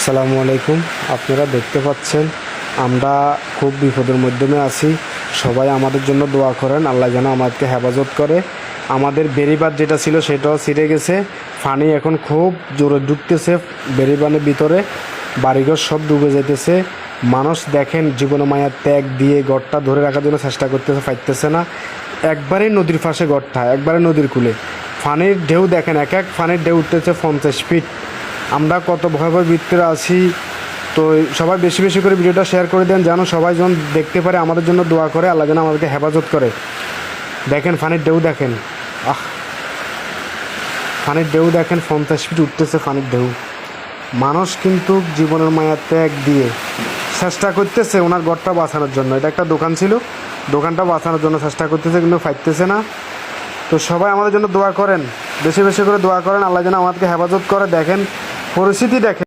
আসসালামু আলাইকুম। আপনারা দেখতে পাচ্ছেন আমরা খুব বিপদের মাধ্যমে আছি। সবাই আমাদের জন্য দোয়া করেন, আল্লাহ যেন আমাদেরকে হেফাজত করে। আমাদের বেড়িবাঁধ যেটা ছিল সেটাও ছিঁড়ে গেছে। পানি এখন খুব জোরে ঢুকতেছে বেড়িবাঁধের ভিতরে, বাড়িঘর সব ডুবে যেতেছে। মানুষ দেখেন জীবন মায়ার ত্যাগ দিয়ে ঘরটা ধরে রাখার জন্য চেষ্টা করতেছে, পাইতেছে না। একবারে নদীর পাশে ঘরটা, একবারে নদীর কূলে। পানির ঢেউ দেখেন, এক এক পানির ঢেউ উঠতেছে 50 ফিট। আমরা কত ভয়াবহ ভিতরে আছি। তো সবাই বেশি বেশি করে ভিডিওটা শেয়ার করে দেন, যেন সবাই যেন দেখতে পারে, আমাদের জন্য দোয়া করে, আল্লাহ যেন আমাদেরকে হেফাজত করে। দেখেন পানির ঢেউ দেখেন, পানির ঢেউ দেখেন 50 ফিট উঠতেছে পানির ঢেউ। মানুষ কিন্তু জীবনের মায়া ত্যাগ দিয়ে চেষ্টা করতেছে ওনার ঘরটা বাঁচানোর জন্য। এটা একটা দোকান ছিল, দোকানটা বাঁচানোর জন্য চেষ্টা করতেছে, কিন্তু পাইতেছে না। তো সবাই আমাদের জন্য দোয়া করেন, বেশি বেশি করে দোয়া করেন, আল্লাহ যেন আমাদেরকে হেফাজত করে। দেখেন পরিস্থিতি দেখেন।